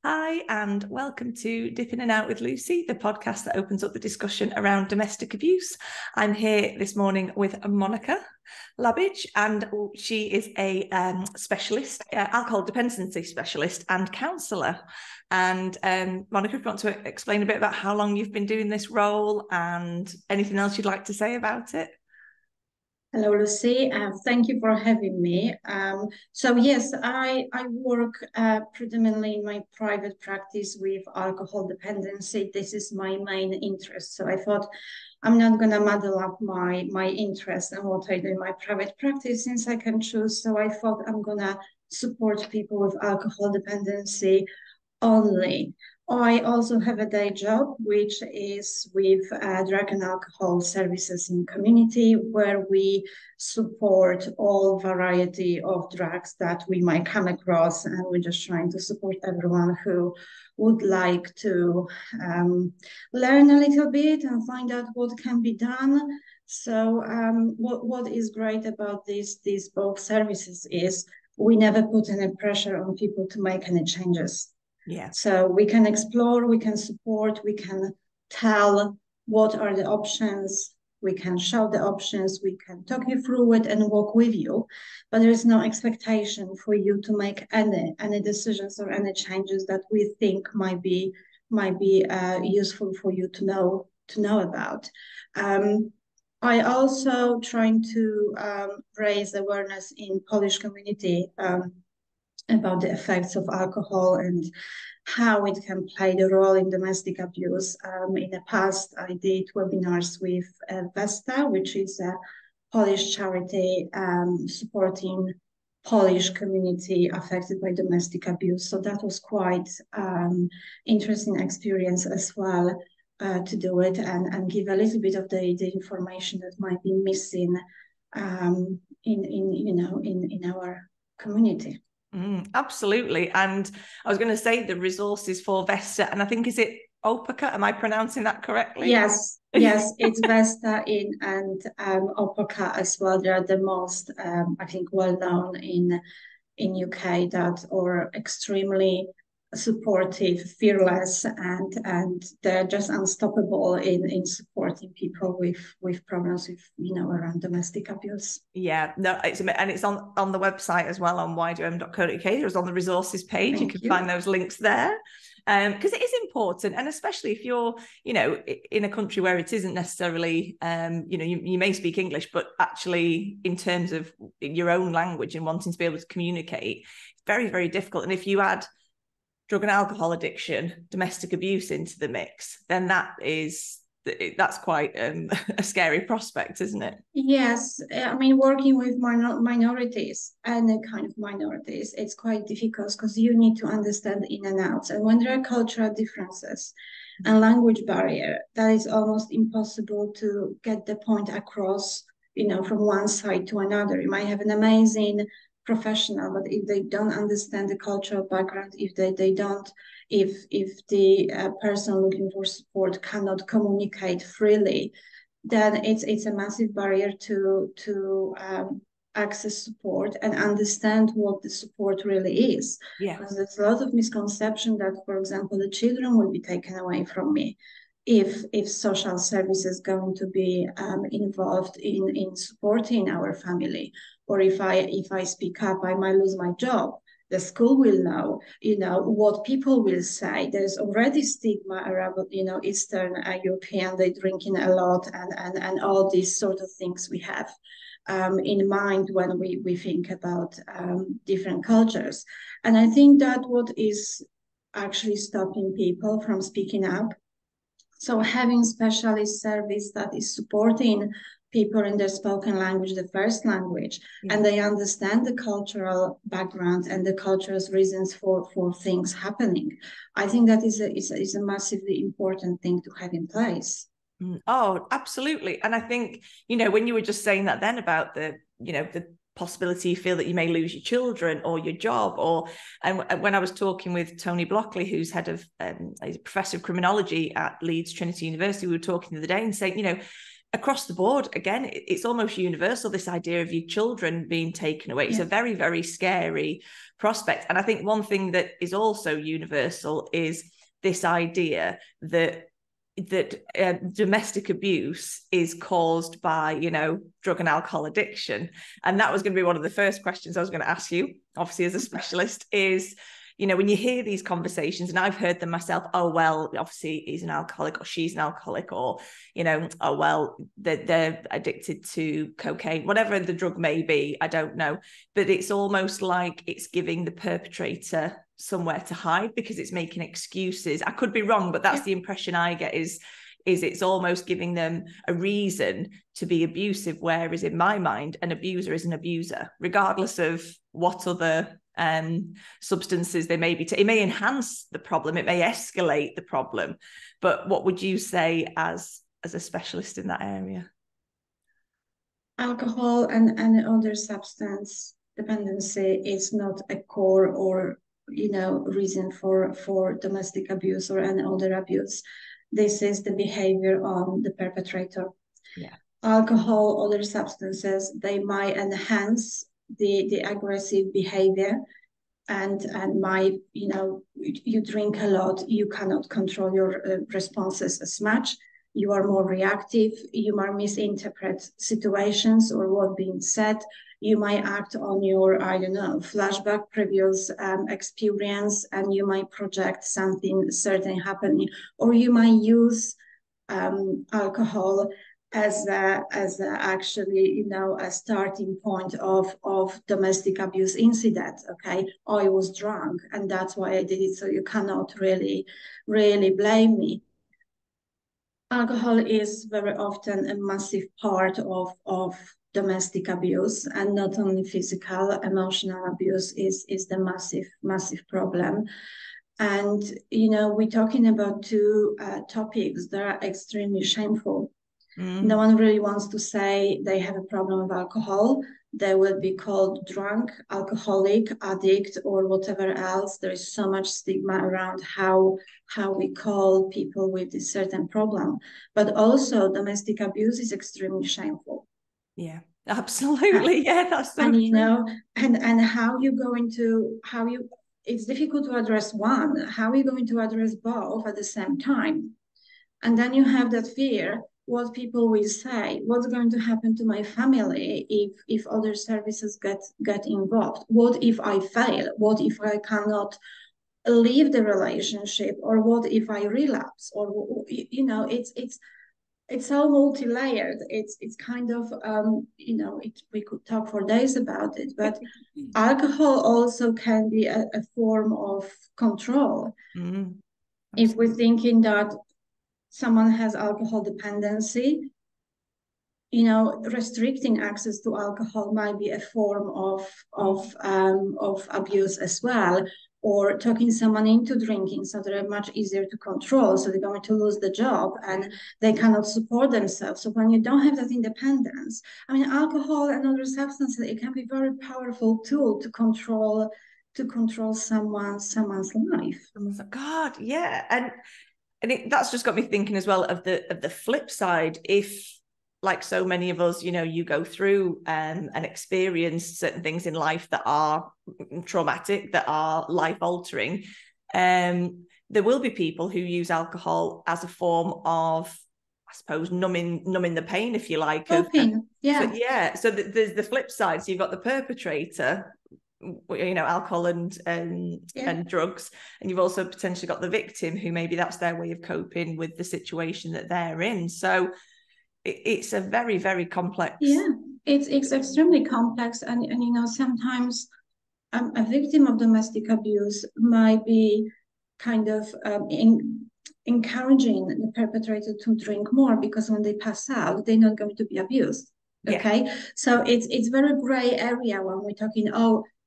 Hi, and welcome to Dipping and Out with Lucy, the podcast that opens up the discussion around domestic abuse. I'm here this morning with Monika Labich, and she is a specialist, alcohol dependency specialist and counsellor. And Monika, if you want to explain a bit about how long you've been doing this role and anything else you'd like to say about it. Hello, Lucy. Thank you for having me. Yes, I work predominantly in my private practice with alcohol dependency. This is my main interest. So I thought I'm not going to muddle up my interest and what I do in my private practice since I can choose. So I thought I'm going to support people with alcohol dependency only. I also have a day job, which is with drug and alcohol services in community, where we support all variety of drugs that we might come across. And we're just trying to support everyone who would like to learn a little bit and find out what can be done. So what is great about these both services is we never put any pressure on people to make any changes. Yeah. So we can explore, we can support, we can tell what are the options, we can show the options, we can talk you through it and walk with you, but there is no expectation for you to make any decisions or any changes that we think might be useful for you to know about. I also trying to raise awareness in Polish community about the effects of alcohol and how it can play the role in domestic abuse. In the past, I did webinars with Vesta, which is a Polish charity supporting Polish community affected by domestic abuse. So that was quite interesting experience as well to do it and give a little bit of the information that might be missing in our community. Absolutely. And I was going to say the resources for Vesta, and I think, is it Opaka? Am I pronouncing that correctly? Yes, it's Vesta and Opaka as well. They are the most, I think, well-known in UK that are extremely supportive, fearless, and they're just unstoppable in supporting people with problems with around domestic abuse. Yeah, no, it's on the website as well on ydom.co.uk. There's on the resources page. You can find those links there. Because it is important, and especially if you're, in a country where it isn't necessarily, you may speak English, but actually in terms of your own language and wanting to be able to communicate, it's very, very difficult. And if you add drug and alcohol addiction, domestic abuse into the mix, then that's quite a scary prospect, isn't it? Yes, I mean, working with minorities, any kind of minorities, it's quite difficult because you need to understand the in and outs. And when there are cultural differences and language barrier, that is almost impossible to get the point across, from one side to another. You might have an amazing professional, but if they don't understand the cultural background, if the person looking for support cannot communicate freely, then it's a massive barrier to access support and understand what the support really is. Yeah. Because there's a lot of misconception that, for example, the children will be taken away from me if social services going to be involved in supporting our family, or if I speak up, I might lose my job. The school will know, what people will say. There's already stigma around, Eastern European, they drinking a lot and all these sort of things we have in mind when we think about different cultures. And I think that what is actually stopping people from speaking up. So having specialist service that is supporting people in their spoken language, the first language, and they understand the cultural background and the cultural reasons for things happening. I think that is a massively important thing to have in place. Oh, absolutely. And I think, when you were just saying that then about the possibility you feel that you may lose your children or your job, and when I was talking with Tony Blockley, who's head of he's a professor of criminology at Leeds Trinity University, we were talking the other day and saying, across the board, again, it's almost universal, this idea of your children being taken away. It's a very, very scary prospect. And I think one thing that is also universal is this idea that domestic abuse is caused by, drug and alcohol addiction. And that was going to be one of the first questions I was going to ask you, obviously, as a specialist, is, when you hear these conversations, and I've heard them myself, oh, well, obviously he's an alcoholic or she's an alcoholic, or, oh, well, they're addicted to cocaine, whatever the drug may be, I don't know. But it's almost like it's giving the perpetrator somewhere to hide because it's making excuses. I could be wrong, but that's the impression I get, is it's almost giving them a reason to be abusive, whereas in my mind, an abuser is an abuser, regardless of what other substances they may be. It may enhance the problem, it may escalate the problem. But what would you say as a specialist in that area? Alcohol and any other substance dependency is not a core or reason for domestic abuse or any other abuse. This is the behavior on the perpetrator. Yeah. Alcohol, other substances, they might enhance the aggressive behavior, and might, you drink a lot, you cannot control your responses as much. You are more reactive, you might misinterpret situations or what being said. You might act on your, flashback, previous experience, and you might project something certain happening, or you might use alcohol as actually, a starting point of domestic abuse incident. Okay, I was drunk and that's why I did it. So you cannot really blame me. Alcohol is very often a massive part of domestic abuse, and not only physical, emotional abuse is the massive problem. And we're talking about two topics that are extremely shameful. No one really wants to say they have a problem with alcohol. They will be called drunk, alcoholic, addict, or whatever else. There is so much stigma around how we call people with this certain problem. But also domestic abuse is extremely shameful. Yeah, absolutely. Yeah, that's so true. And how you going to, it's difficult to address one. How are you going to address both at the same time? And then you have that fear, what people will say, what's going to happen to my family if other services get involved? What if I fail? What if I cannot leave the relationship? Or what if I relapse? Or, it's so multi-layered. It's kind of, we could talk for days about it, but alcohol also can be a form of control. If we're thinking that someone has alcohol dependency, restricting access to alcohol might be a form of abuse as well, or talking someone into drinking so they're much easier to control, so they're going to lose the job and they cannot support themselves. So when you don't have that independence, alcohol and other substances, it can be a very powerful tool to control someone's life. God, yeah. And that's just got me thinking as well of the flip side. If, like so many of us, you go through and experience certain things in life that are traumatic, that are life-altering, there will be people who use alcohol as a form of, I suppose, numbing the pain, if you like. Coping, So there's the flip side. So you've got the perpetrator, alcohol and drugs, and you've also potentially got the victim who maybe that's their way of coping with the situation that they're in. So it's a very, very complex. It's extremely complex, and sometimes a victim of domestic abuse might be kind of encouraging the perpetrator to drink more, because when they pass out, they're not going to be abused. Okay, so it's very gray area when we're talking,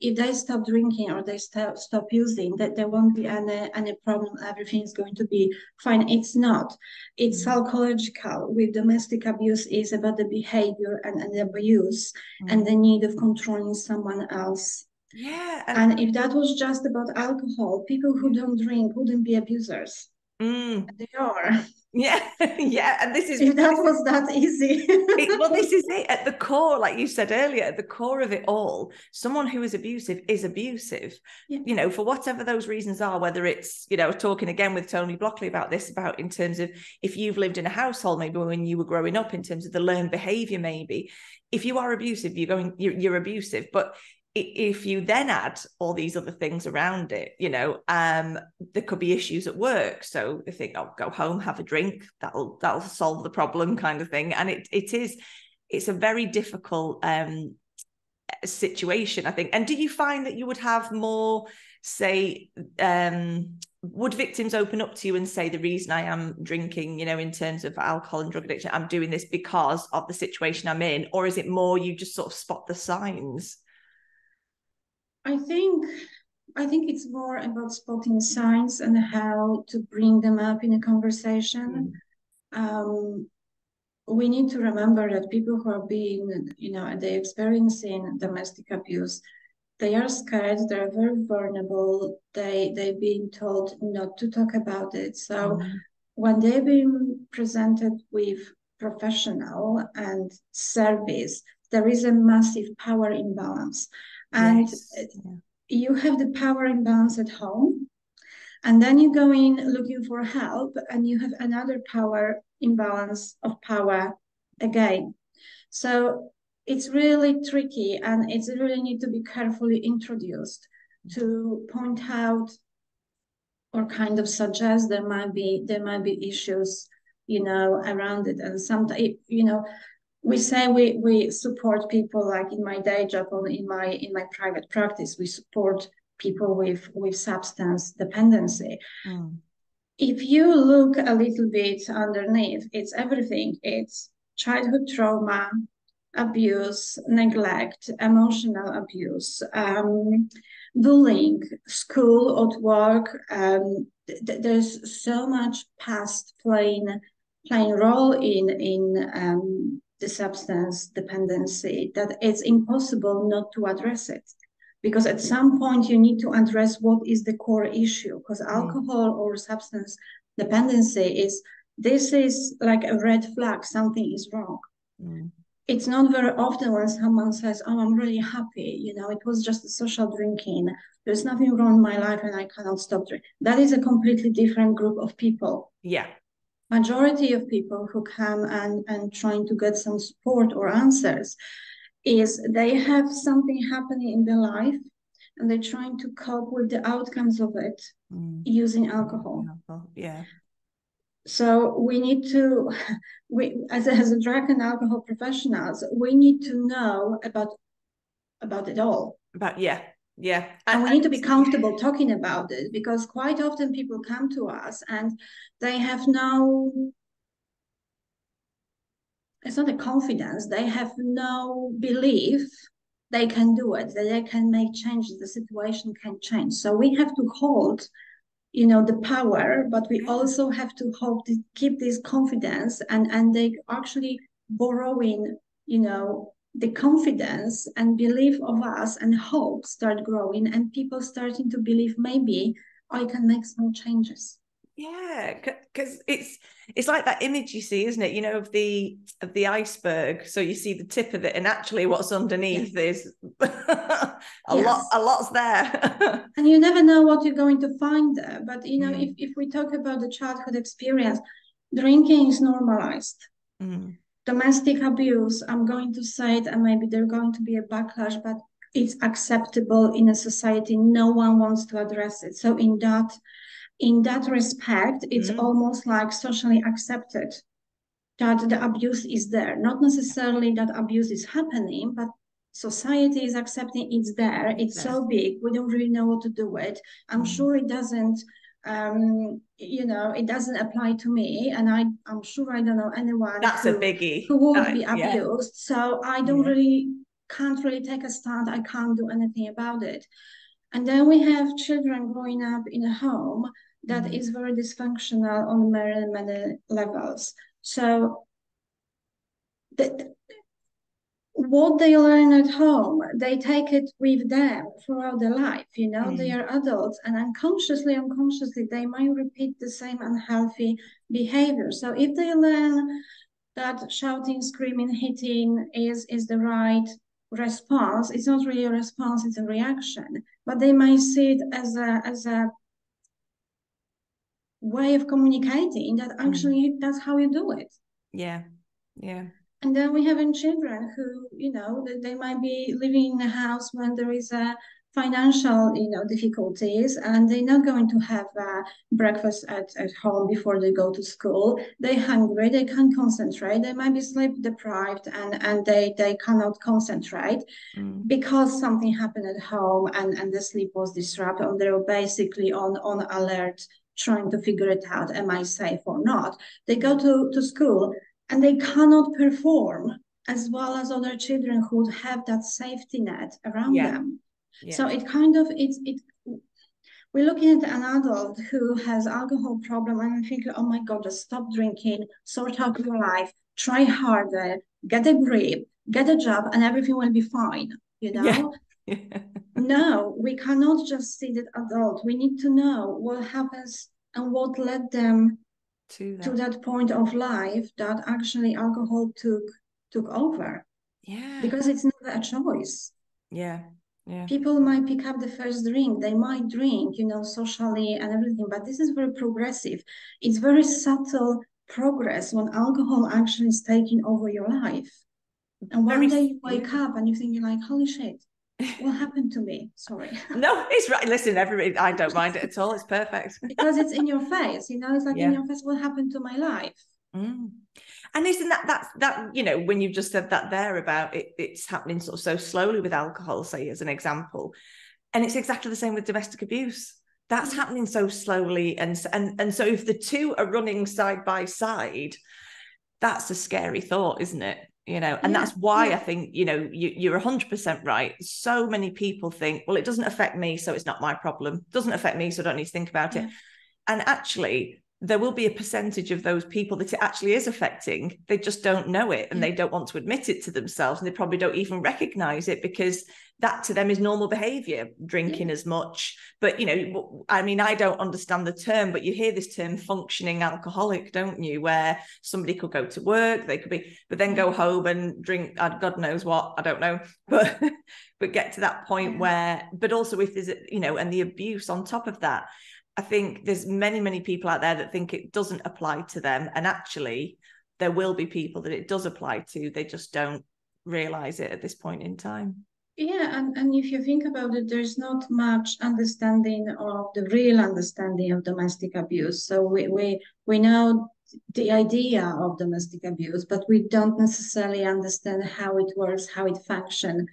if they stop drinking or they stop using, that there won't be any problem, everything is going to be fine. It's not. It's psychological. With domestic abuse is about the behavior and the abuse and the need of controlling someone else. And if that was just about alcohol, people who don't drink wouldn't be abusers. They are. Yeah, yeah. And If that was that easy. well, this is it. At the core, like you said earlier, at the core of it all, someone who is abusive, Yeah. For whatever those reasons are, whether it's, talking again with Tony Blockley about this, about in terms of if you've lived in a household, maybe when you were growing up, in terms of the learned behavior, maybe if you are abusive, you're abusive. But if you then add all these other things around it, there could be issues at work. So they think, oh, go home, have a drink, that'll solve the problem, kind of thing. And it's a very difficult situation, I think. And do you find that you would have more, say, would victims open up to you and say, the reason I am drinking, in terms of alcohol and drug addiction, I'm doing this because of the situation I'm in? Or is it more you just sort of spot the signs? I think it's more about spotting signs and how to bring them up in a conversation. We need to remember that people who are being, they're experiencing domestic abuse, they are scared, they're very vulnerable, they're being told not to talk about it. So when they're being presented with professional and service, there is a massive power imbalance. And you have the power imbalance at home, and then you go in looking for help, and you have another power imbalance of power again. So it's really tricky, and it's really need to be carefully introduced to point out or kind of suggest there might be issues, around it. And sometimes, we say we support people, like in my day job or in my private practice, we support people with substance dependency. If you look a little bit underneath, it's everything. It's childhood trauma, abuse, neglect, emotional abuse, bullying, school, at work. There's so much past playing role in the substance dependency that it's impossible not to address it. Because at some point you need to address what is the core issue, because alcohol or substance dependency this is like a red flag, something is wrong. It's not very often when someone says, oh, I'm really happy, it was just a social drinking, there's nothing wrong in my life and I cannot stop drinking. That is a completely different group of people. Yeah. Majority of people who come and trying to get some support or answers is they have something happening in their life and they're trying to cope with the outcomes of it using alcohol. Yeah. So we need to, as a drug and alcohol professionals, we need to know about it all. Yeah. And we need to be comfortable talking about it, because quite often people come to us and they have it's not a confidence, they have no belief they can do it, that they can make changes, the situation can change. So we have to hold, the power, but we also have to keep this confidence, and they actually borrowing, the confidence and belief of us, and hope start growing, and people starting to believe maybe I can make small changes. Yeah, because it's like that image you see, isn't it? Of the iceberg. So you see the tip of it, and actually what's underneath is a lot's there. And you never know what you're going to find there. But if we talk about the childhood experience, drinking is normalized. Domestic abuse, I'm going to say it, and maybe there's going to be a backlash, but it's acceptable in a society. No one wants to address it. So in that respect, it's almost like socially accepted that the abuse is there. Not necessarily that abuse is happening, but society is accepting it's there. It's so big, we don't really know what to do with. I'm sure it doesn't, it doesn't apply to me, and I'm sure I don't know anyone That's a biggie. who would be abused. So I can't really take a stand. I can't do anything about it. And then we have children growing up in a home that is very dysfunctional on many levels. So what they learn at home, they take it with them throughout their life. They are adults, and unconsciously, they might repeat the same unhealthy behavior. So if they learn that shouting, screaming, hitting is the right response, it's not really a response, it's a reaction. But they might see it as a way of communicating that actually that's how you do it. Yeah. And then we have children who, they might be living in a house when there is a financial, difficulties, and they're not going to have breakfast at home before they go to school. They're hungry, they can't concentrate, they might be sleep deprived, and they cannot concentrate because something happened at home, and the sleep was disrupted, and they're basically on alert, trying to figure it out, am I safe or not? They go to school, and they cannot perform as well as other children who would have that safety net around them. Yeah. So we're looking at an adult who has alcohol problem, and I think, oh my God, just stop drinking, sort out your life, try harder, get a grip, get a job, and everything will be fine, Yeah. No, we cannot just see that adult. We need to know what happens and what led them to that point of life that actually alcohol took over. Yeah. Because it's not a choice. Yeah. People might pick up the first drink. They might drink, socially and everything, but this is very progressive. It's very subtle progress when alcohol actually is taking over your life. And one day you wake up and you're thinking like, holy shit, what happened to me? Sorry. No, it's right. Listen, everybody, I don't mind it at all. It's perfect. Because it's in your face, it's like in your face, what happened to my life? And isn't that when you've just said that there about it's happening sort of so slowly with alcohol, say as an example, and it's exactly the same with domestic abuse. That's happening so slowly, and so if the two are running side by side, that's a scary thought, isn't it? And that's why I think you're 100% right. So many people think, well, it doesn't affect me, so it's not my problem. It doesn't affect me, so I don't need to think about it. And actually, there will be a percentage of those people that it actually is affecting. They just don't know it, and they don't want to admit it to themselves, and they probably don't even recognize it because that to them is normal behavior, drinking as much. But, I mean, I don't understand the term, but you hear this term functioning alcoholic, don't you? Where somebody could go to work, they could be, but then go home and drink, God knows what, I don't know, but get to that point where, but also if there's, and the abuse on top of that. I think there's many, many people out there that think it doesn't apply to them. And actually, there will be people that it does apply to. They just don't realize it at this point in time. Yeah, and if you think about it, there's not much understanding of the real understanding of domestic abuse. So we know the idea of domestic abuse, but we don't necessarily understand how it works, how it functions,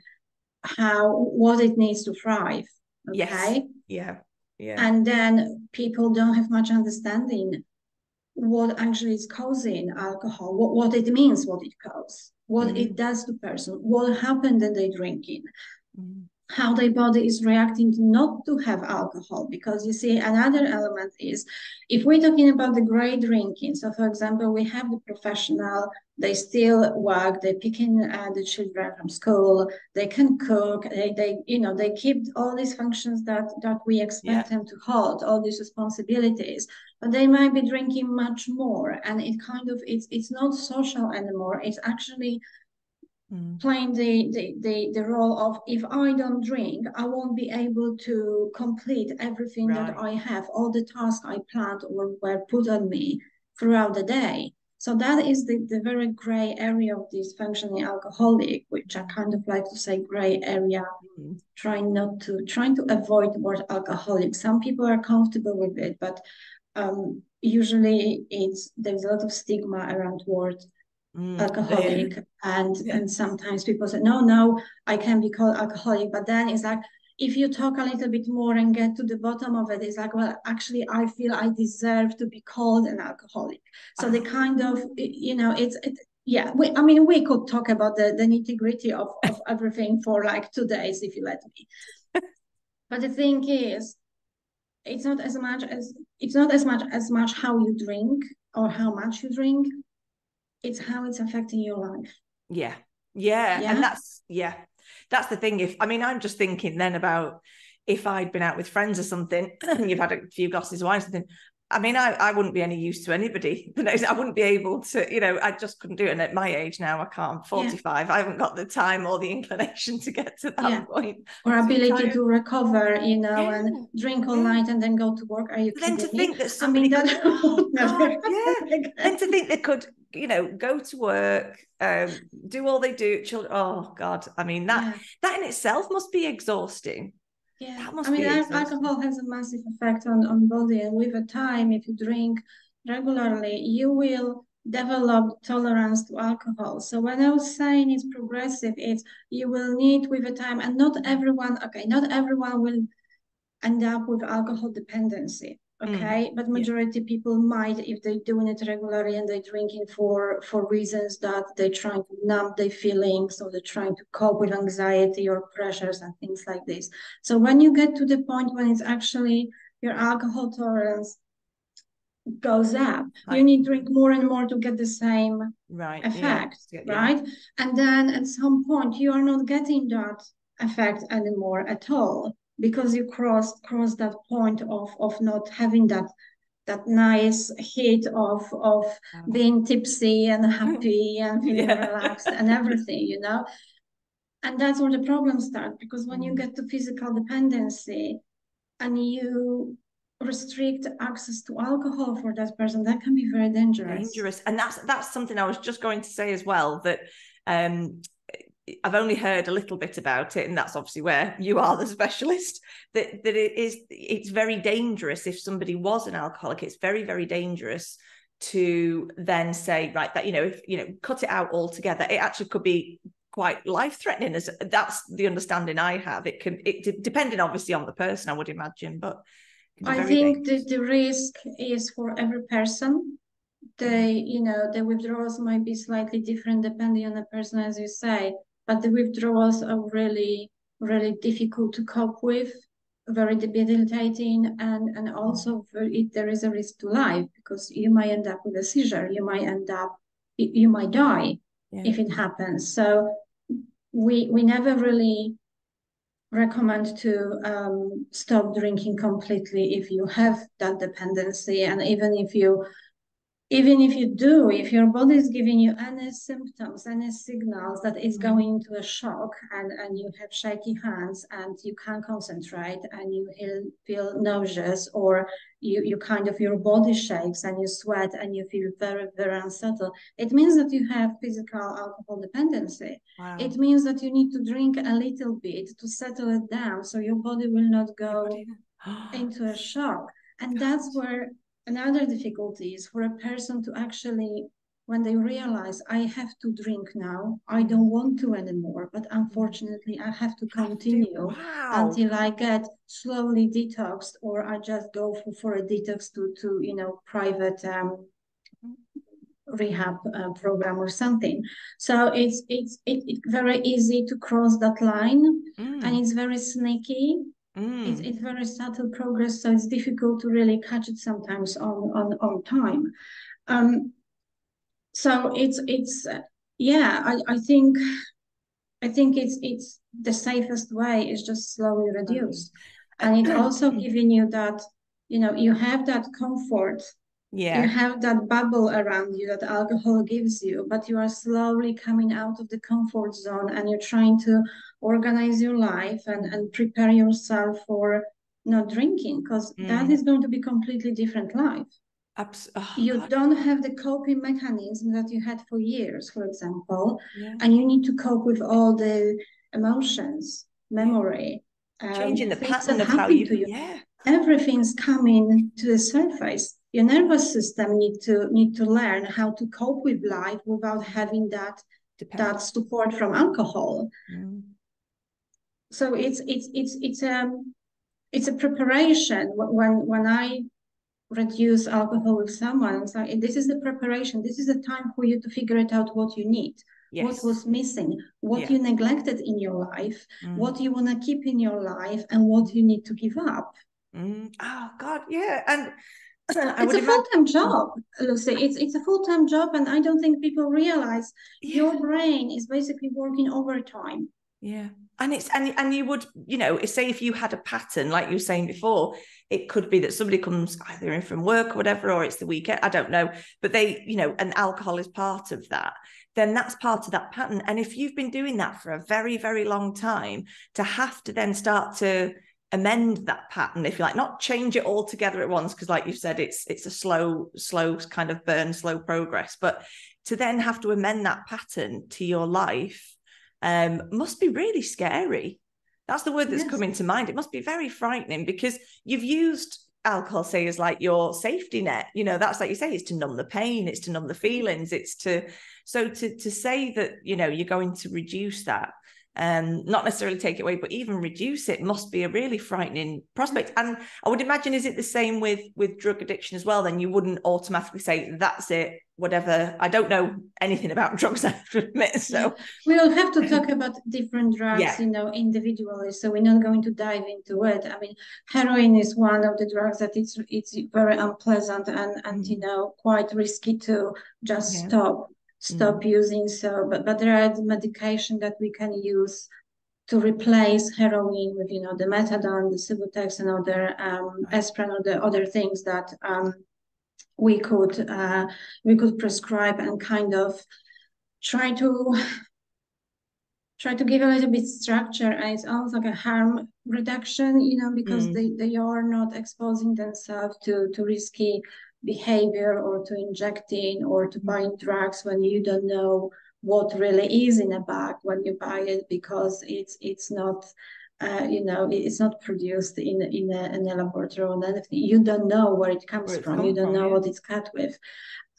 what it needs to thrive. Okay. Yes. Yeah. And then people don't have much understanding what actually is causing alcohol, what it means, what it causes, what it does to person, what happened when they're drinking, how their body is reacting to not to have alcohol. Because you see, another element is, if we're talking about the great drinking, so for example, we have the professional, they still work, they're picking the children from school, they can cook, they keep all these functions that we expect them to hold, all these responsibilities, but they might be drinking much more, and it's not social anymore. It's actually playing the role of, if I don't drink, I won't be able to complete everything that I have, all the tasks I planned or were put on me throughout the day. So that is the very gray area of this functioning alcoholic, which I kind of like to say gray area, trying to avoid the word alcoholic. Some people are comfortable with it, but usually there's a lot of stigma around word alcoholic, and sometimes people say, no, I can be called alcoholic, but then it's like, if you talk a little bit more and get to the bottom of it, it's like, well, actually, I feel I deserve to be called an alcoholic. So they kind of, we could talk about the nitty-gritty of everything for like 2 days, if you let me. But the thing is, it's not as much how you drink or how much you drink. It's how it's affecting your life. Yeah. Yeah. Yeah. And that's the thing. I'm just thinking then about if I'd been out with friends or something, you've had a few glasses of wine or something. I wouldn't be any use to anybody. I wouldn't be able to, I just couldn't do it. And at my age now, I can't. I'm 45. I haven't got the time or the inclination to get to that point. Or I'm too ability tired. to recover, and drink all night and then go to work. Are you But then to kidding me? think that somebody that could, would never God, happen again. Then to think they could, go to work, do all they do. Children, oh God, that in itself must be exhausting. Yeah, That must be exhausting. alcohol has a massive effect on body, and with the time, if you drink regularly, you will develop tolerance to alcohol. So when I was saying it's progressive, it's you will need with the time, and not everyone will end up with alcohol dependency. Okay, but majority people might if they're doing it regularly and they're drinking for reasons that they're trying to numb their feelings or they're trying to cope with anxiety or pressures and things like this. So when you get to the point when it's actually your alcohol tolerance goes up, you need to drink more and more to get the same effect, right? And then at some point you are not getting that effect anymore at all, because you cross that point of not having that nice hit of being tipsy and happy and feeling relaxed and everything, And that's where the problems start, because when you get to physical dependency and you restrict access to alcohol for that person, that can be very dangerous. And that's something I was just going to say as well, that I've only heard a little bit about it, and that's obviously where you are the specialist, that it's very dangerous if somebody was an alcoholic. It's very, very dangerous to then say, right, that, if, cut it out altogether. It actually could be quite life-threatening, as that's the understanding I have. It depending obviously on the person, I would imagine, but I think the risk is for every person. The withdrawals might be slightly different depending on the person, as you say, but the withdrawals are really, really difficult to cope with, very debilitating, and also there is a risk to life, because you might end up with a seizure, you might die if it happens. So we never really recommend to stop drinking completely if you have that dependency, and even if you do, if your body is giving you any symptoms, any signals that it's going into a shock, and you have shaky hands and you can't concentrate and you feel nauseous, or you kind of, your body shakes and you sweat and you feel very, very unsettled, it means that you have physical alcohol dependency. Wow. It means that you need to drink a little bit to settle it down so your body will not go into a shock. And that's where another difficulty is for a person to actually, when they realize, I have to drink now, I don't want to anymore, but unfortunately I have to continue until I get slowly detoxed, or I just go for a detox to private rehab program or something. So it's very easy to cross that line, and it's very sneaky. It's very subtle progress, so it's difficult to really catch it sometimes on time. So I think it's the safest way is just slowly reduce, and it also giving you that, you have that comfort. Yeah. You have that bubble around you that alcohol gives you, but you are slowly coming out of the comfort zone, and you're trying to organize your life and prepare yourself for not drinking, because that is going to be completely different life. You don't have the coping mechanism that you had for years, for example, and you need to cope with all the emotions, memory, changing the pattern of how you. Everything's coming to the surface. Your nervous system need to learn how to cope with life without having that support from alcohol. So it's a preparation. When I reduce alcohol with someone, it's like, this is the preparation. This is the time for you to figure it out, what you need, what was missing, what you neglected in your life, what you want to keep in your life, and what you need to give up. Oh God, yeah. And It's a full-time job, Lucy. It's a full-time job, and I don't think people realize your brain is basically working overtime. Yeah. And it's and you would, say if you had a pattern, like you were saying before, it could be that somebody comes either in from work or whatever, or it's the weekend, I don't know, but they, and alcohol is part of that, then that's part of that pattern. And if you've been doing that for a very, very long time, to have to then start to amend that pattern, if you like, not change it all together at once, because like you said, it's a slow kind of burn, slow progress, but to then have to amend that pattern to your life must be really scary. That's the word that's coming to mind. It must be very frightening, because you've used alcohol, say, as like your safety net. That's, like you say, it's to numb the pain, it's to numb the feelings, it's to say that, you're going to reduce that, not necessarily take it away, but even reduce it, must be a really frightening prospect. And I would imagine, is it the same with drug addiction as well? Then you wouldn't automatically say, that's it, whatever. I don't know anything about drugs, I have to admit. So we'll have to talk about different drugs, individually. So we're not going to dive into it. I mean, heroin is one of the drugs that it's very unpleasant and quite risky to just stop using. So, but there are medication that we can use to replace heroin with, the methadone, the Subutex, and other aspirin, or the other things that we could prescribe and kind of try to give a little bit structure. And it's almost like a harm reduction, because they are not exposing themselves to risky behavior, or to injecting, or to buying drugs when you don't know what really is in a bag when you buy it, because it's not it's not produced in a laboratory or anything. You don't know where it comes from. You don't know what it's cut with.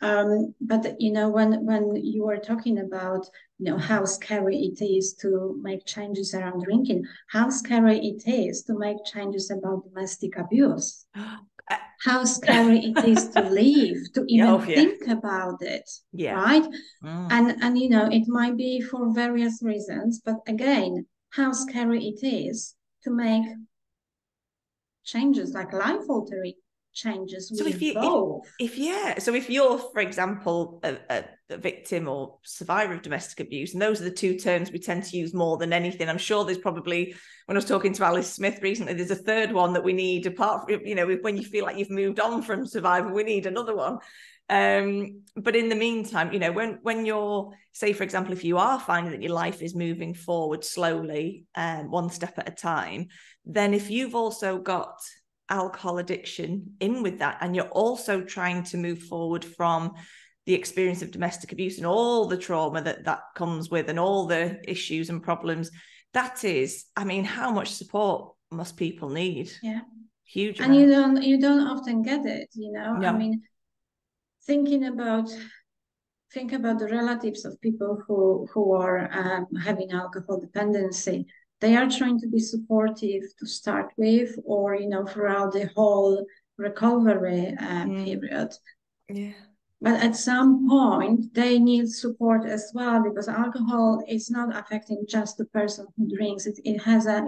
But when you were talking about how scary it is to make changes around drinking, how scary it is to make changes about domestic abuse, how scary it is to leave, to even think about it, right? And it might be for various reasons, but again, how scary it is to make changes, like life-altering changes. So if you're, for example, a victim or survivor of domestic abuse, and those are the two terms we tend to use more than anything. I'm sure there's probably, when I was talking to Alice Smith recently, there's a third one that we need, apart from, when you feel like you've moved on from survivor, we need another one. But in the meantime, when you're, say, for example, if you are finding that your life is moving forward slowly, one step at a time, then if you've also got alcohol addiction in with that, and you're also trying to move forward from the experience of domestic abuse and all the trauma that comes with, and all the issues and problems, that is, I mean, how much support must people need? Huge and amount. you don't often get it. No. I mean, think about the relatives of people who are having alcohol dependency. They are trying to be supportive to start with, or throughout the whole recovery period. But at some point, they need support as well, because alcohol is not affecting just the person who drinks. It has a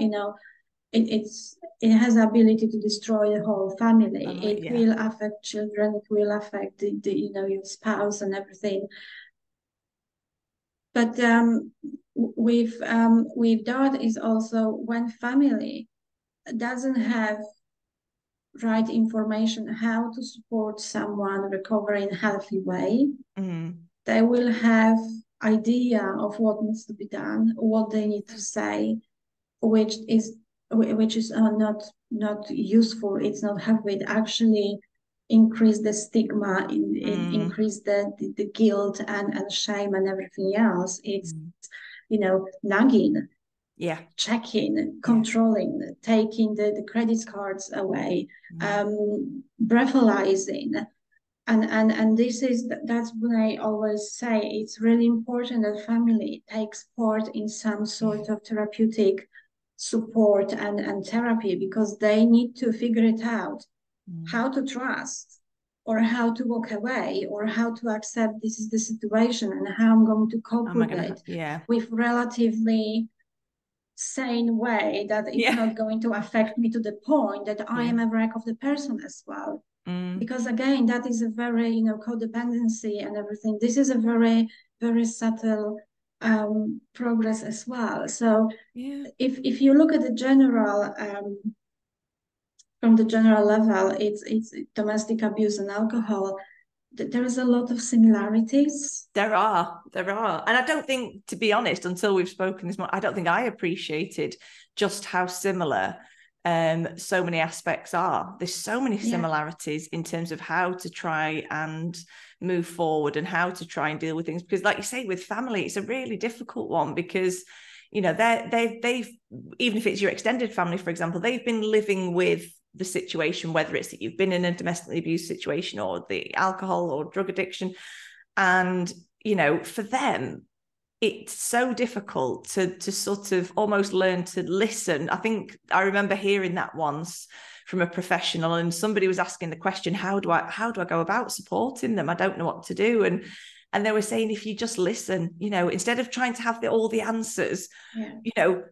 it has the ability to destroy the whole family. It will affect children. It will affect the your spouse and everything. But with that is also when family doesn't have right information how to support someone recover in a healthy way. They will have idea of what needs to be done, what they need to say, which is not useful. It's not helpful. It actually increase the stigma, increase the guilt and shame and everything else. It's nagging, checking, controlling, taking the credit cards away, breathalyzing. And that's what I always say. It's really important that family takes part in some sort of therapeutic support and therapy, because they need to figure it out, how to trust, or how to walk away, or how to accept this is the situation and how I'm going to cope with it with relatively sane way, that it's not going to affect me to the point that I am a wreck of the person as well. Because again, that is a very, codependency and everything. This is a very, very subtle progress as well. So if you look at the general, from the general level, it's domestic abuse and alcohol. There is a lot of similarities. There are. And I don't think, to be honest, until we've spoken this morning, I don't think I appreciated just how similar so many aspects are. There's so many similarities in terms of how to try and move forward and how to try and deal with things. Because like you say, with family, it's a really difficult one because, they've, even if it's your extended family, for example, they've been living with the situation, whether it's that you've been in a domestically abused situation or the alcohol or drug addiction. And, for them, it's so difficult to sort of almost learn to listen. I think I remember hearing that once from a professional, and somebody was asking the question, how do I go about supporting them? I don't know what to do. And they were saying, if you just listen, instead of trying to have all the answers,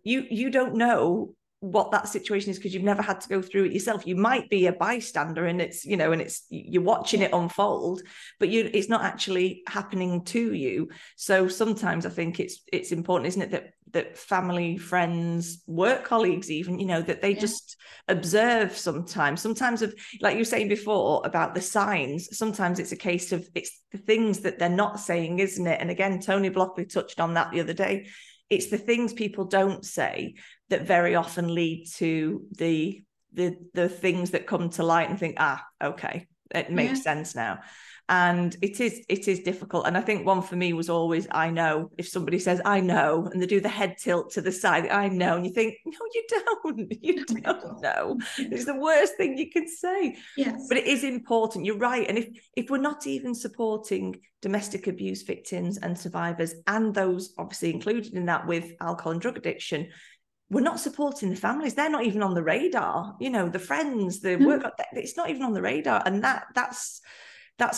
you don't know what that situation is because you've never had to go through it yourself. You might be a bystander and it's, you're watching it unfold, but it's not actually happening to you. So sometimes I think it's important, isn't it, that family, friends, work colleagues even, that they just observe sometimes of, like you were saying before about the signs, sometimes it's a case of it's the things that they're not saying, isn't it? And again, Tony Blockley touched on that the other day. It's the things people don't say that very often lead to the things that come to light and think, okay, it makes sense now. And it is difficult. And I think one for me was always, I know. If somebody says, I know, and they do the head tilt to the side, I know. And you think, no, you don't. You don't know. It's the worst thing you can say. Yes. But it is important. You're right. And if we're not even supporting domestic abuse victims and survivors, and those obviously included in that with alcohol and drug addiction, we're not supporting the families. They're not even on the radar. The friends, the work, it's not even on the radar. And that's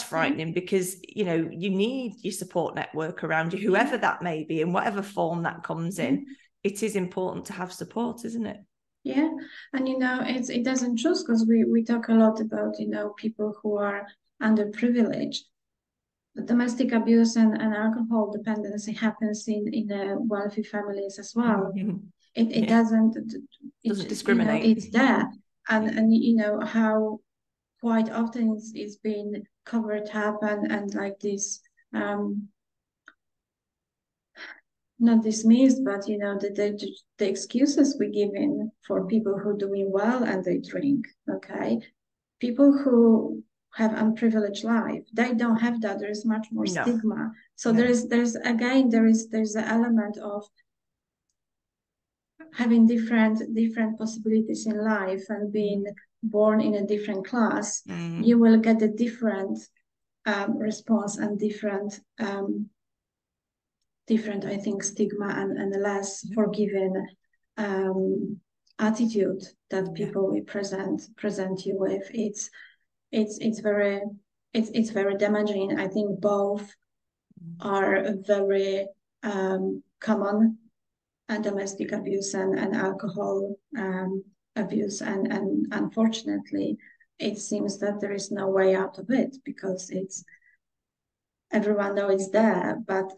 frightening because, you need your support network around you, whoever that may be, in whatever form that comes in. It is important to have support, isn't it? Yeah. And, it doesn't just because we talk a lot about, people who are underprivileged. The domestic abuse and alcohol dependency happens in wealthy families as well. It doesn't discriminate. It's there. And how quite often it's been covered up and like this, not dismissed, but the excuses we give in for people who are doing well and they drink. Okay, people who have unprivileged life, they don't have that. There is much more stigma. So there's the element of having different possibilities in life and being born in a different class. You will get a different response and different I think stigma and a less forgiving attitude that people will present you with. It's very damaging. I think both are very common, domestic abuse and alcohol abuse, and unfortunately it seems that there is no way out of it because everyone knows it's there, but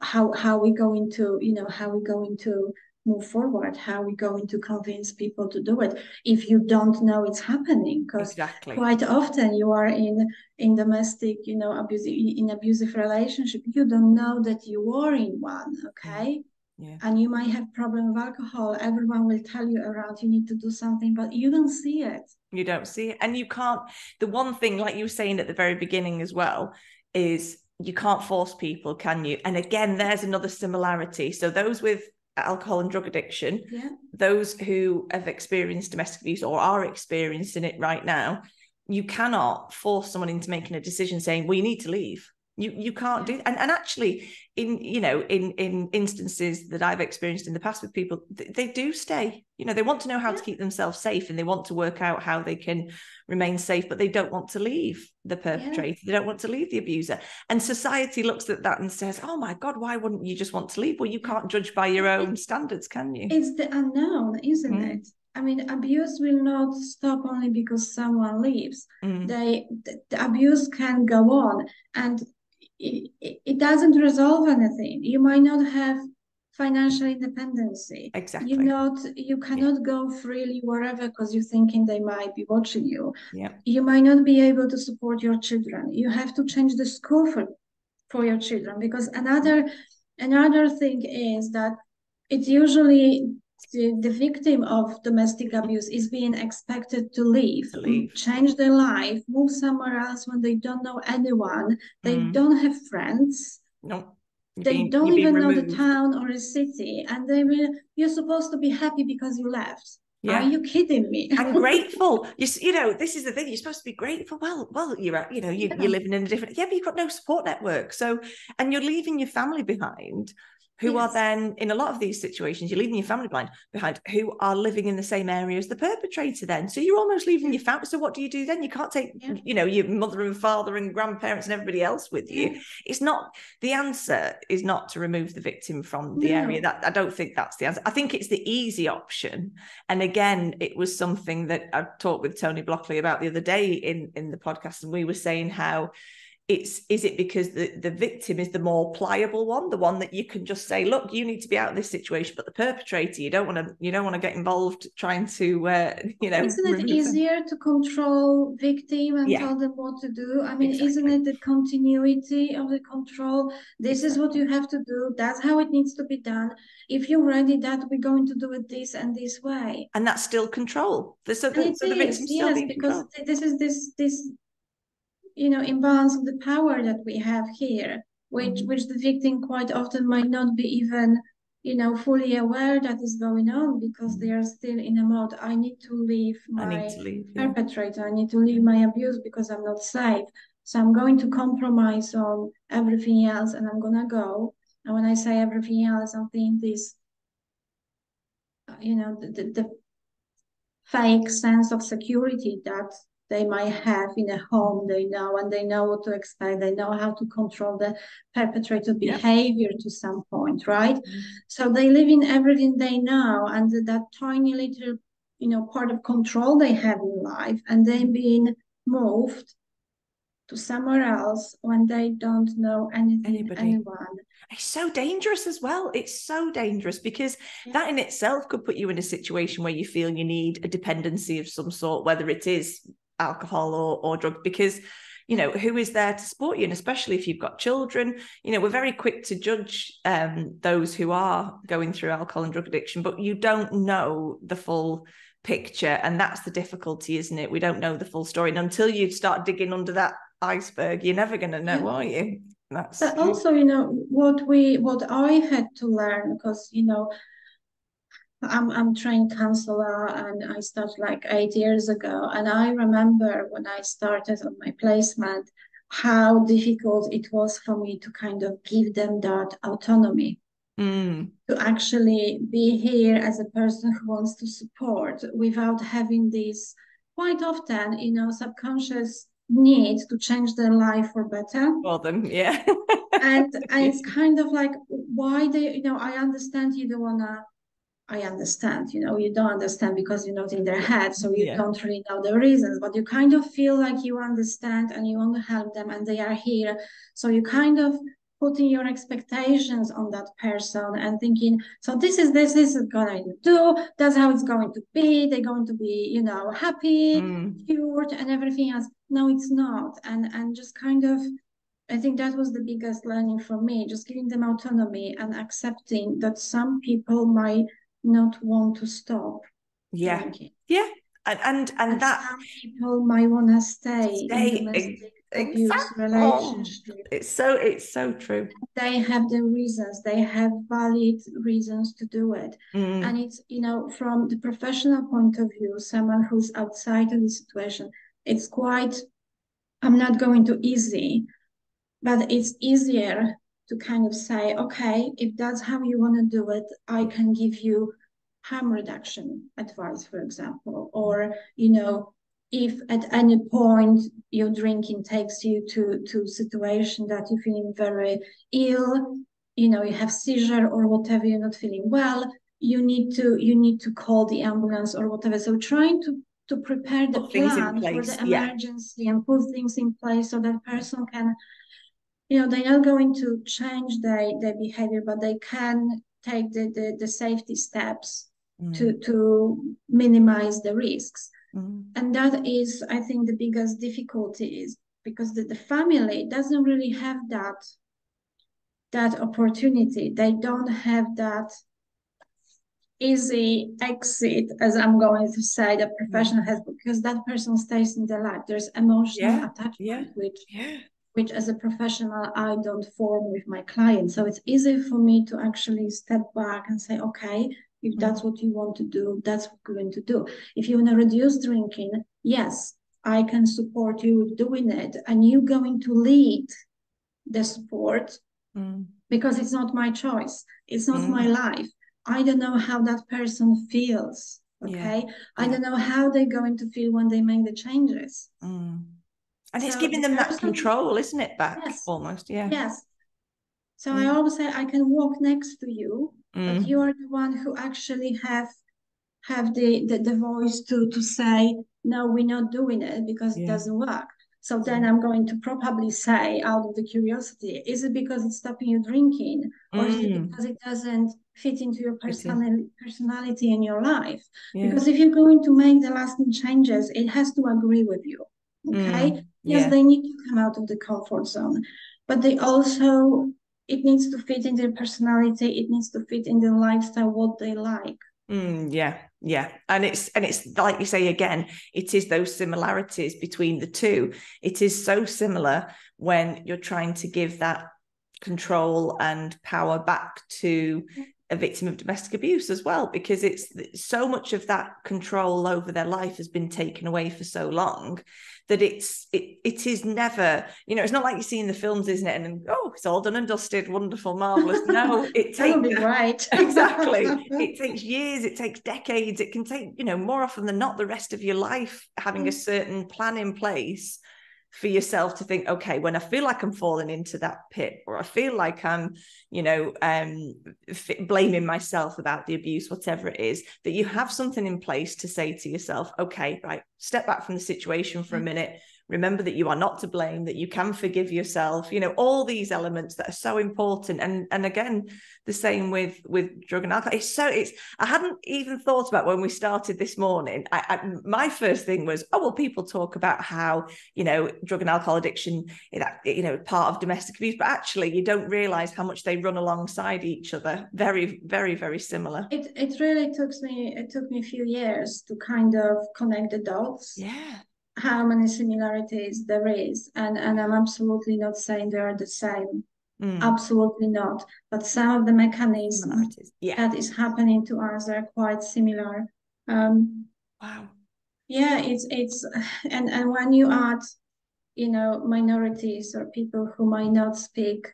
how are we going to move forward? How are we going to convince people to do it if you don't know it's happening? Because quite often you are in domestic, abusive relationship, you don't know that you are in one, okay? Yeah. And you might have problem with alcohol. Everyone will tell you around you need to do something, but you don't see it. You don't see it. And you can't, the one thing, like you were saying at the very beginning as well, is you can't force people, can you? And again, there's another similarity. So those with alcohol and drug addiction, those who have experienced domestic abuse or are experiencing it right now, you cannot force someone into making a decision saying, well, you need to leave. You can't do, and actually in instances that I've experienced in the past with people, they do stay. They want to know how to keep themselves safe and they want to work out how they can remain safe, but they don't want to leave the perpetrator. They don't want to leave the abuser. And society looks at that and says, oh my God, why wouldn't you just want to leave? Well, you can't judge by your own standards, can you? It's the unknown, isn't it? I mean, abuse will not stop only because someone leaves. The abuse can go on, and it doesn't resolve anything. You might not have financial independency. Exactly. You cannot go freely wherever because you're thinking they might be watching you. Yeah. You might not be able to support your children. You have to change the school for your children, because another thing is that it's usually the victim of domestic abuse is being expected to leave, change their life, move somewhere else when they don't know anyone, they don't have friends. No. They don't even know the town or the city, and you're supposed to be happy because you left. Yeah. Are you kidding me? And grateful. You know, this is the thing. You're supposed to be grateful. Well, you're living in a different. Yeah, but you've got no support network. So, and you're leaving your family behind, who are then, in a lot of these situations, you're leaving your family behind who are living in the same area as the perpetrator then. So you're almost leaving your family. So what do you do then? You can't take, your mother and father and grandparents and everybody else with you. It's not, the answer is not to remove the victim from the area. That I don't think that's the answer. I think it's the easy option. And again, it was something that I talked with Tony Blockley about the other day in the podcast. And we were saying how, is it because the victim is the more pliable one, the one that you can just say, look, you need to be out of this situation, but the perpetrator, you don't want to get involved trying to isn't it easier to control victim and tell them what to do? I mean, isn't it the continuity of the control? This is what you have to do, that's how it needs to be done. If you're ready, that we're going to do it this and this way, and that's still control. So the victim's still being because controlled. this is this imbalance of the power that we have here, which the victim quite often might not be even fully aware that is going on, because they are still in a mode, I need to leave my perpetrator, I need to leave my abuse because I'm not safe, so I'm going to compromise on everything else and I'm gonna go. And when I say everything else, I'm thinking this the fake sense of security that they might have in a home. They know, and they know what to expect. They know how to control the perpetrator behavior to some point, right? So they live in everything they know, and that tiny little, part of control they have in life, and then being moved to somewhere else when they don't know anyone. It's so dangerous as well. It's so dangerous because that in itself could put you in a situation where you feel you need a dependency of some sort, whether it is alcohol or drugs, because who is there to support you? And especially if you've got children, we're very quick to judge those who are going through alcohol and drug addiction, but you don't know the full picture, and that's the difficulty, isn't it? We don't know the full story, and until you start digging under that iceberg, you're never going to know, are you? But also, what I had to learn, because I'm trained counselor, and I started like 8 years ago. And I remember when I started on my placement, how difficult it was for me to kind of give them that autonomy, to actually be here as a person who wants to support without having this quite often, subconscious need to change their life for better. For them, and it's kind of like, why they, I understand you don't wanna. I understand, you don't understand because you're not in their head, so you don't really know the reasons, but you kind of feel like you understand and you want to help them and they are here. So you kind of putting your expectations on that person and thinking, so this is going to do, that's how it's going to be. They're going to be, happy, cured and everything else. No, it's not. And just kind of, I think that was the biggest learning for me, just giving them autonomy and accepting that some people might not want to stop drinking. And that some people might want to stay in domestic abuse relationship. It's so true. They have the reasons, they have valid reasons to do it. And it's, from the professional point of view, someone who's outside of the situation, it's quite, I'm not going to easy, but it's easier to kind of say, okay, if that's how you want to do it, I can give you harm reduction advice, for example, or, if at any point your drinking takes you to a situation that you're feeling very ill, you have seizure or whatever, you're not feeling well, you need to call the ambulance or whatever. So trying to prepare the Put things in plan for place. the Yeah. emergency and put things in place so that person can, they're not going to change their behavior, but they can take the safety steps to minimize the risks. And that is, I think, the biggest difficulty is because the family doesn't really have that opportunity. They don't have that easy exit, as I'm going to say, the professional has, because that person stays in their life. There's emotional attachment, which as a professional, I don't form with my clients. So it's easy for me to actually step back and say, okay, if that's what you want to do, that's what we're going to do. If you want to reduce drinking, yes, I can support you with doing it. And you're going to lead the support because it's not my choice. It's not my life. I don't know how that person feels. Okay. I don't know how they're going to feel when they make the changes. And so it's giving them that control, isn't it, back almost? Yeah. Yes. So I always say I can walk next to you, but you are the one who actually have the voice to say, no, we're not doing it because it doesn't work. So then I'm going to probably say, out of the curiosity, is it because it's stopping you drinking, or is it because it doesn't fit into your personality in your life? Because if you're going to make the lasting changes, it has to agree with you. Okay. Yes, they need to come out of the comfort zone, but they also, it needs to fit in their personality. It needs to fit in their lifestyle, what they like. Yeah. And it's like you say again, it is those similarities between the two. It is so similar when you're trying to give that control and power back to a victim of domestic abuse as well, because it's so much of that control over their life has been taken away for so long that it is never, it's not like you see in the films, isn't it? And it's all done and dusted, wonderful, marvelous. No, it takes right. Exactly. It takes years, it takes decades, it can take, more often than not, the rest of your life having a certain plan in place for yourself to think, okay, when I feel like I'm falling into that pit, or I feel like I'm, blaming myself about the abuse, whatever it is, that you have something in place to say to yourself, okay, right, step back from the situation for a minute. Remember that you are not to blame, that you can forgive yourself, all these elements that are so important. And again, the same with drug and alcohol. I hadn't even thought about when we started this morning. My first thing was, people talk about how, drug and alcohol addiction, part of domestic abuse, but actually you don't realize how much they run alongside each other. Very, very, very similar. It really took me a few years to kind of connect the dots. Yeah. How many similarities there is, and I'm absolutely not saying they are the same. Absolutely not. But some of the mechanisms that is happening to us are quite similar. Wow. Yeah, it's and when you add, minorities or people who might not speak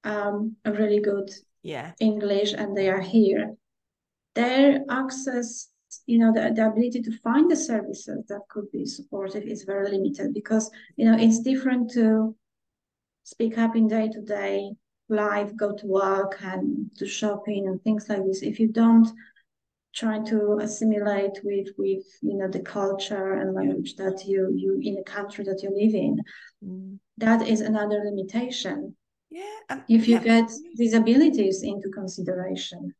a really good English, and they are here, their access, the ability to find the services that could be supportive is very limited, because, it's different to speak up in day-to-day life, go to work and do shopping and things like this. If you don't try to assimilate with the culture and language that you in the country that you live in, that is another limitation. If you get disabilities into consideration.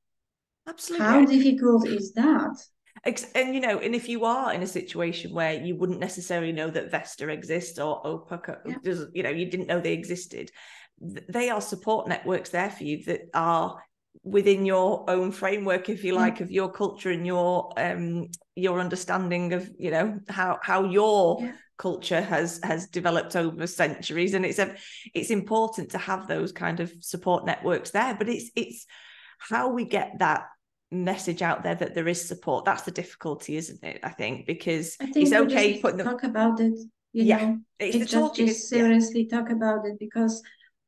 Absolutely. How difficult is that? And and if you are in a situation where you wouldn't necessarily know that Vesta exists, or OPA does, you didn't know they existed, they are support networks there for you that are within your own framework, if you like, of your culture and your understanding of how your culture has developed over centuries. And it's important to have those kind of support networks there, but it's how we get that message out there that there is support. That's the difficulty, isn't it? I think, because it's okay putting them, talk about it. It's just seriously talk about it, because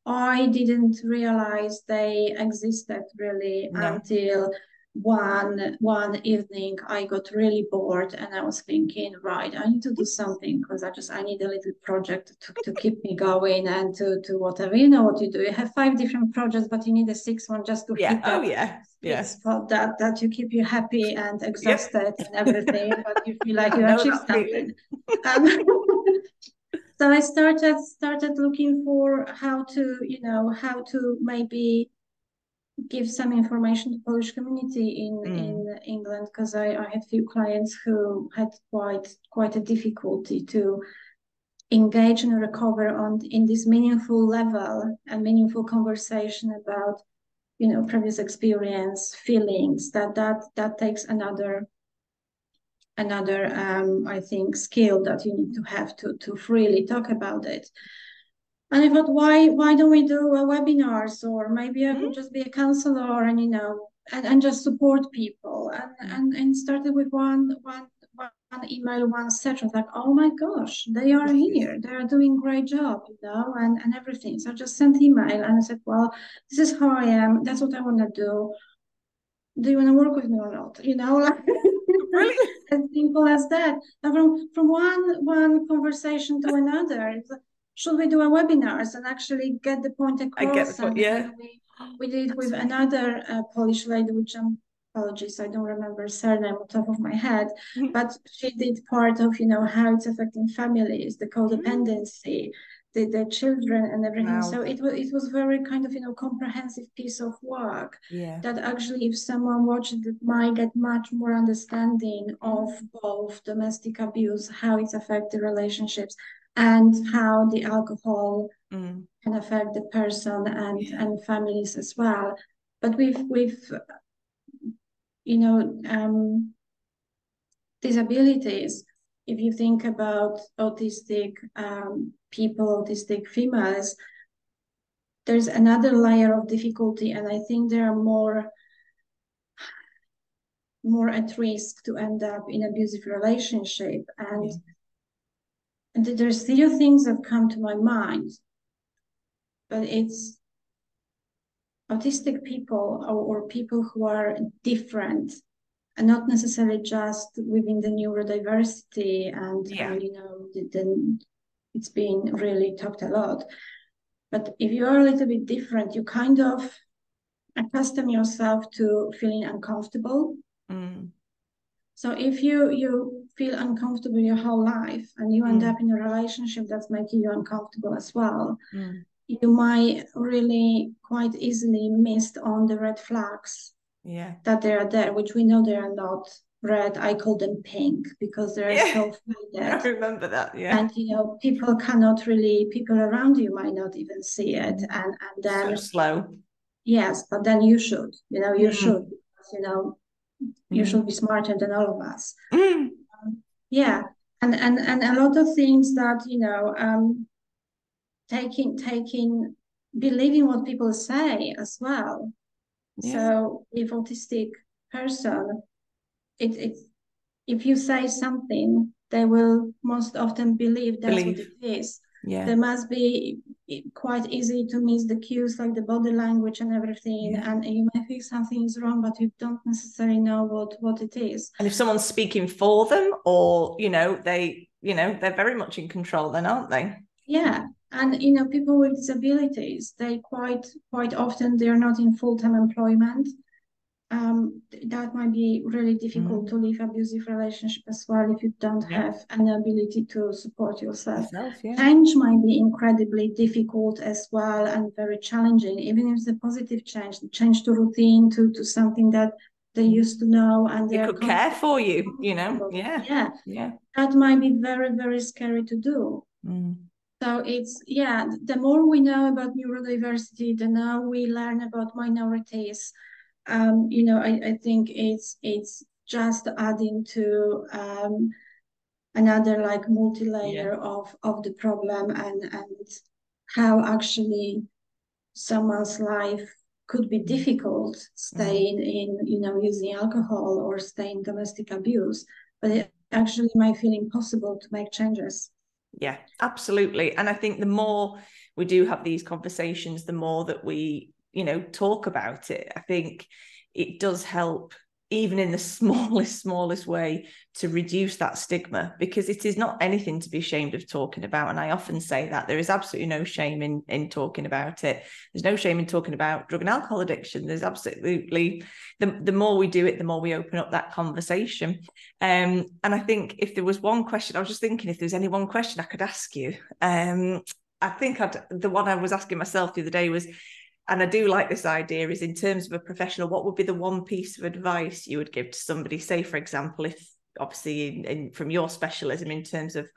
I didn't realize they existed really until one evening I got really bored and I was thinking, right, I need to do something because I need a little project to keep me going and to whatever. You know what you do. You have 5 different projects, but you need a sixth one just to Yeah. hit Oh that yeah. sweet Yeah. spot that you keep you happy and Yep. exhausted and everything, but you feel like I you know achieved that something. feeling. Um, so I started looking for how to, how to maybe give some information to Polish community in England, because I had few clients who had quite a difficulty to engage and recover on in this meaningful level and meaningful conversation about previous experience, feelings. That takes another I think skill that you need to have to freely talk about it. And I thought, why don't we do a webinars, or maybe I could just be a counselor and and just support people, and started with one email, one session. Like, oh my gosh, they are here, they are doing great job, and everything. So I just sent email and I said, well, this is how I am. That's what I want to do. Do you want to work with me or not? Like Brilliant. as simple as that. And from one conversation to another, it's like, should we do a webinars and actually get the point I get the across? point. And Yeah. then we did That's with really another Polish lady, which apologies, I don't remember her surname on top of my head, cool. but she did part of how it's affecting families, the codependency, the children and everything. Wow. So it was very kind of comprehensive piece of work Yeah. that actually, if someone watched it, might get much more understanding of both domestic abuse, how it affects the relationships, and how the alcohol can affect the person and families as well. But with disabilities, if you think about autistic people, autistic females, there's another layer of difficulty, and I think there are more at risk to end up in abusive relationship. And there's still things that come to my mind, but it's autistic people or people who are different, and not necessarily just within the neurodiversity and then it's been really talked a lot. But if you are a little bit different, you kind of accustom yourself to feeling uncomfortable. So if you feel uncomfortable your whole life and you end up in a relationship that's making you uncomfortable as well, you might really quite easily miss on the red flags that they are there, which we know they are not red. I call them pink because they're so faded. I remember that. Yeah. And people around you might not even see it. And then so slow. yes, but then you should, you should, because, you should be smarter than all of us. Yeah. And a lot of things that, taking believing what people say as well. So if autistic person, it if you say something, they will most often believe that's what it is. There must be quite easy to miss the cues, like the body language and everything, and you might think something is wrong, but you don't necessarily know what it is. And if someone's speaking for them, or they're very much in control, then, aren't they? Yeah. And people with disabilities, they quite often they're not in full-time employment. That might be really difficult to leave abusive relationship as well if you don't have an ability to support yourself. Change might be incredibly difficult as well and very challenging, even if it's a positive change to routine, to something that they used to know and they could care for you, Yeah. That might be very, very scary to do. So it's, the more we know about neurodiversity, the more we learn about minorities, I think it's just adding to another like multi-layer of the problem and how actually someone's life could be difficult staying in, using alcohol or staying domestic abuse, but it actually might feel impossible to make changes. Yeah, absolutely. And I think the more we do have these conversations, the more that we, talk about it, I think it does help even in the smallest way, to reduce that stigma, because it is not anything to be ashamed of talking about. And I often say that there is absolutely no shame in talking about it. There's no shame in talking about drug and alcohol addiction. There's absolutely, the more we do it, the more we open up that conversation. And I think if there was one question, I was just thinking if there's any one question I could ask you, I think the one I was asking myself the other day was, and I do like this idea, is in terms of a professional, what would be the one piece of advice you would give to somebody, say, for example, if obviously from your specialism in terms of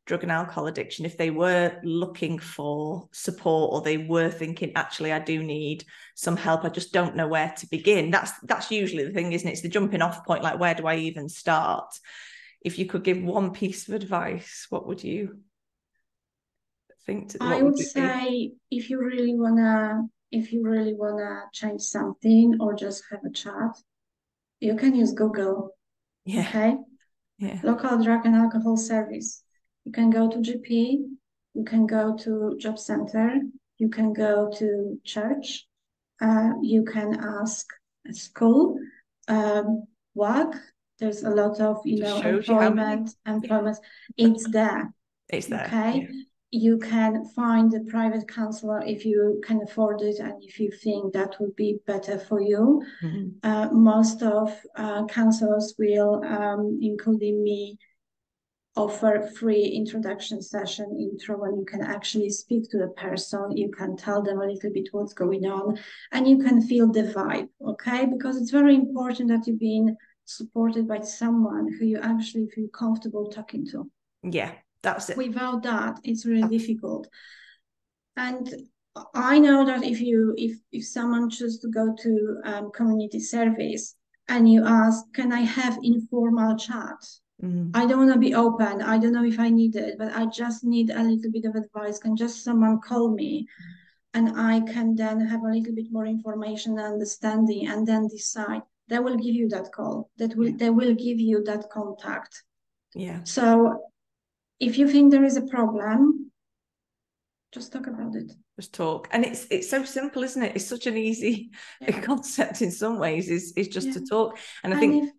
drug and alcohol addiction, if they were looking for support, or they were thinking, actually, I do need some help, I just don't know where to begin. That's usually the thing, isn't it? It's the jumping off point, like, where do I even start? If you could give one piece of advice, what would you think? I would say if you really wanna change something or just have a chat, you can use Google. Yeah. Okay. Yeah. Local drug and alcohol service. You can go to GP, you can go to job center, you can go to church, you can ask at school, work. There's a lot of employment. Yeah. It's there. It's there. Okay. Yeah. You can find a private counselor if you can afford it and if you think that would be better for you. Most of counselors will, including me, offer free introduction session intro, when you can actually speak to the person, you can tell them a little bit what's going on, and you can feel the vibe, okay? Because it's very important that you're being supported by someone who you actually feel comfortable talking to. Yeah, that's it. Without that, it's really difficult. And I know that if someone chooses to go to community service and you ask, can I have informal chat? I don't want to be open. I don't know if I need it, but I just need a little bit of advice. Can just someone call me? And I can then have a little bit more information and understanding, and then decide. They will give you that call. They will give you that contact. Yeah. So if you think there is a problem, just talk about it. Just talk. And it's so simple, isn't it? It's such an easy concept in some ways, is just to talk. And I think,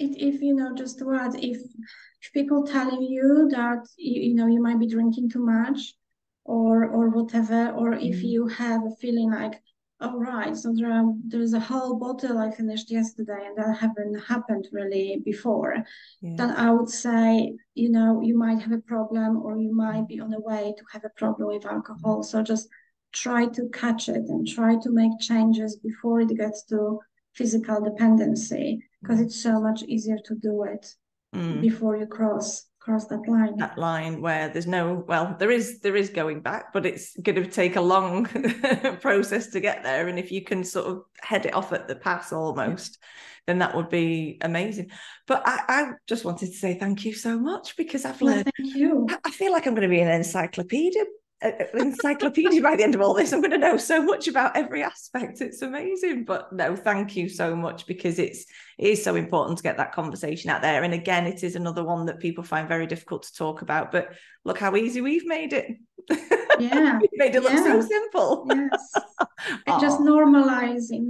if just to add, if people telling you that you might be drinking too much or whatever, or if you have a feeling like, oh right, so there's a whole bottle I finished yesterday and that haven't happened really before, then I would say, you might have a problem, or you might be on the way to have a problem with alcohol. So just try to catch it and try to make changes before it gets to physical dependency, because it's so much easier to do it before you cross that line. That line where there's there is going back, but it's going to take a long process to get there. And if you can sort of head it off at the pass almost, then that would be amazing. But I just wanted to say thank you so much, because I've learned. Thank you. I feel like I'm going to be an encyclopedia by the end of all this. I'm going to know so much about every aspect. It's amazing. But no, thank you so much, because it is so important to get that conversation out there. And again, it is another one that people find very difficult to talk about, but look how easy we've made it. Yeah. We've made it look so simple. Yes. And just normalizing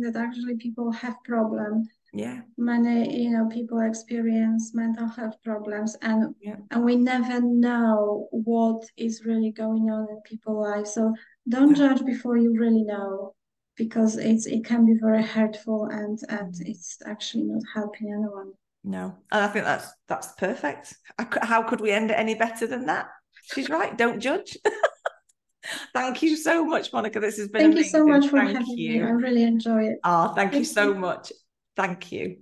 that actually people have problems. Yeah. Many, people experience mental health problems, and we never know what is really going on in people's lives. So don't judge before you really know, because it can be very hurtful, and it's actually not helping anyone. No, and I think that's perfect. How could we end it any better than that? She's right. Don't judge. Thank you so much, Monika. This has been amazing. Thank you so much for having me. I really enjoy it. Thank you so much. Thank you.